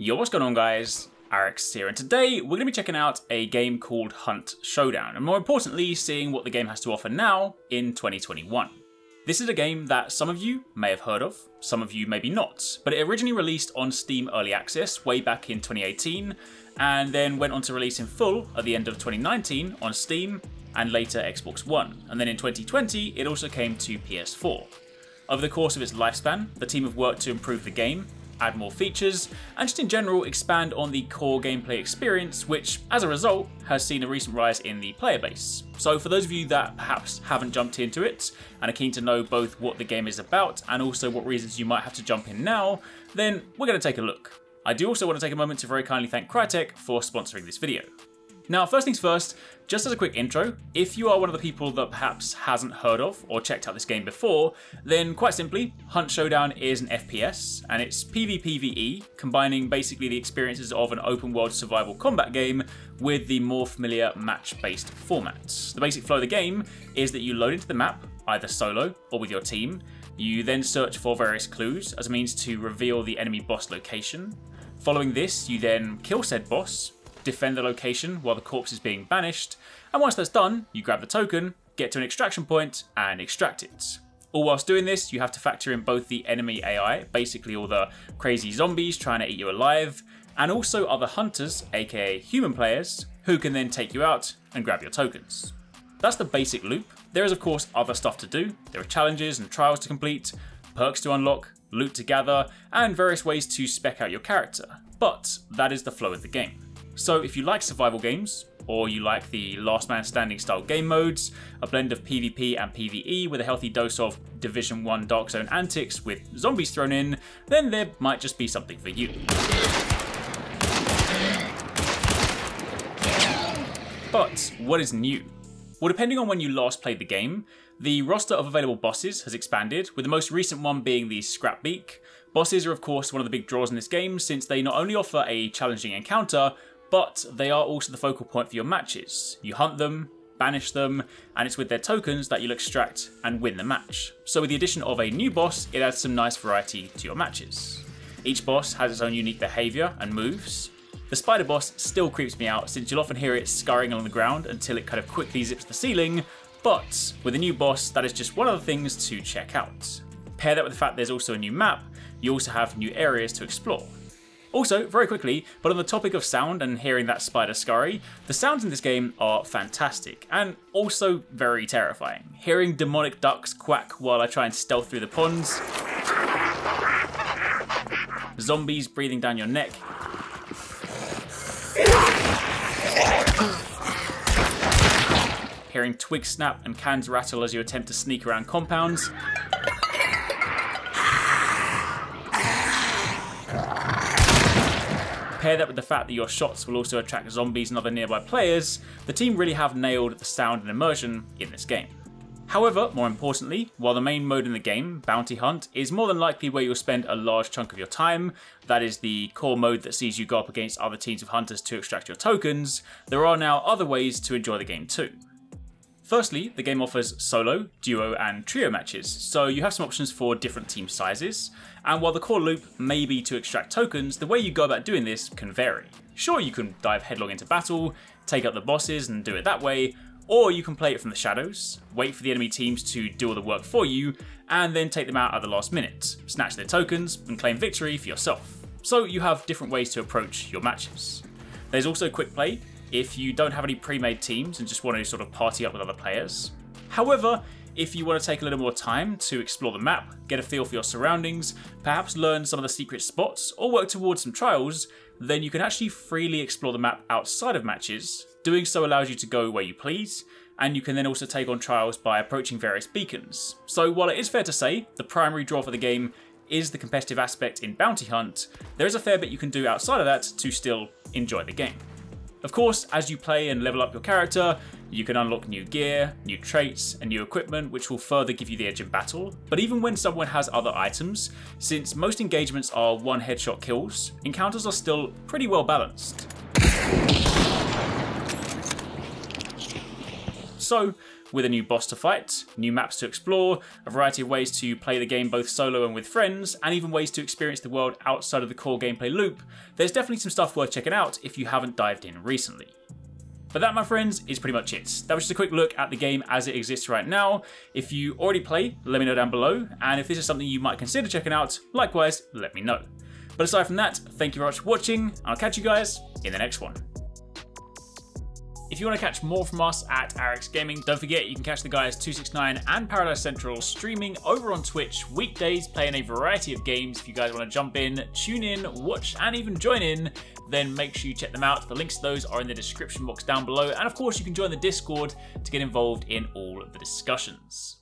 Yo, what's going on guys? HyperX here, and today we're going to be checking out a game called Showdown, and more importantly, seeing what the game has to offer now in 2021. This is a game that some of you may have heard of, some of you maybe not, but it originally released on Steam Early Access way back in 2018, and then went on to release in full at the end of 2019 on Steam, and later Xbox One, and then in 2020 it also came to PS4. Over the course of its lifespan, the team have worked to improve the game, add more features, and just in general expand on the core gameplay experience, which as a result has seen a recent rise in the player base. So for those of you that perhaps haven't jumped into it and are keen to know both what the game is about and also what reasons you might have to jump in now, then we're going to take a look. I do also want to take a moment to very kindly thank Crytek for sponsoring this video. Now, first things first, just as a quick intro, if you are one of the people that perhaps hasn't heard of or checked out this game before, then quite simply, Showdown is an FPS, and it's PvPvE, combining basically the experiences of an open world survival combat game with the more familiar match-based format. The basic flow of the game is that you load into the map, either solo or with your team. You then search for various clues as a means to reveal the enemy boss location. Following this, you then kill said boss, defend the location while the corpse is being banished, and once that's done, you grab the token, get to an extraction point, and extract it. All whilst doing this, you have to factor in both the enemy AI, basically all the crazy zombies trying to eat you alive, and also other hunters, aka human players, who can then take you out and grab your tokens. That's the basic loop. There is of course other stuff to do. There are challenges and trials to complete, perks to unlock, loot to gather, and various ways to spec out your character. But that is the flow of the game. So if you like survival games, or you like the last man standing style game modes, a blend of PvP and PvE with a healthy dose of Division 1 Dark Zone antics with zombies thrown in, then there might just be something for you. But what is new? Well, depending on when you last played the game, the roster of available bosses has expanded, with the most recent one being the Scrapbeak. Bosses are of course one of the big draws in this game, since they not only offer a challenging encounter, but they are also the focal point for your matches. You hunt them, banish them, and it's with their tokens that you'll extract and win the match. So with the addition of a new boss, it adds some nice variety to your matches. Each boss has its own unique behaviour and moves. The spider boss still creeps me out, since you'll often hear it scurrying along the ground until it kind of quickly zips the ceiling, but with a new boss, that is just one of the things to check out. Pair that with the fact there's also a new map, you also have new areas to explore. Also, very quickly, but on the topic of sound and hearing that spider scurry, the sounds in this game are fantastic, and also very terrifying. Hearing demonic ducks quack while I try and stealth through the ponds, zombies breathing down your neck, hearing twigs snap and cans rattle as you attempt to sneak around compounds, pair that with the fact that your shots will also attract zombies and other nearby players, the team really have nailed the sound and immersion in this game. However, more importantly, while the main mode in the game, Bounty Hunt, is more than likely where you'll spend a large chunk of your time, that is the core mode that sees you go up against other teams of hunters to extract your tokens, there are now other ways to enjoy the game too. Firstly, the game offers solo, duo and trio matches, so you have some options for different team sizes, and while the core loop may be to extract tokens, the way you go about doing this can vary. Sure, you can dive headlong into battle, take out the bosses and do it that way, or you can play it from the shadows, wait for the enemy teams to do all the work for you, and then take them out at the last minute, snatch their tokens and claim victory for yourself. So you have different ways to approach your matches. There's also quick play, if you don't have any pre-made teams and just want to sort of party up with other players. However, if you want to take a little more time to explore the map, get a feel for your surroundings, perhaps learn some of the secret spots, or work towards some trials, then you can actually freely explore the map outside of matches. Doing so allows you to go where you please, and you can then also take on trials by approaching various beacons. So while it is fair to say the primary draw for the game is the competitive aspect in Bounty Hunt, there is a fair bit you can do outside of that to still enjoy the game. Of course, as you play and level up your character, you can unlock new gear, new traits, and new equipment which will further give you the edge in battle. But even when someone has other items, since most engagements are one headshot kills, encounters are still pretty well balanced. So, with a new boss to fight, new maps to explore, a variety of ways to play the game both solo and with friends, and even ways to experience the world outside of the core gameplay loop, there's definitely some stuff worth checking out if you haven't dived in recently. But that, my friends, is pretty much it. That was just a quick look at the game as it exists right now. If you already play, let me know down below, and if this is something you might consider checking out, likewise, let me know. But aside from that, thank you very much for watching, and I'll catch you guys in the next one. If you want to catch more from us at HyperX Gaming, don't forget you can catch the guys 269 and Paradise Central streaming over on Twitch weekdays, playing a variety of games. If you guys want to jump in, tune in, watch, and even join in, then make sure you check them out. The links to those are in the description box down below, and of course you can join the Discord to get involved in all of the discussions.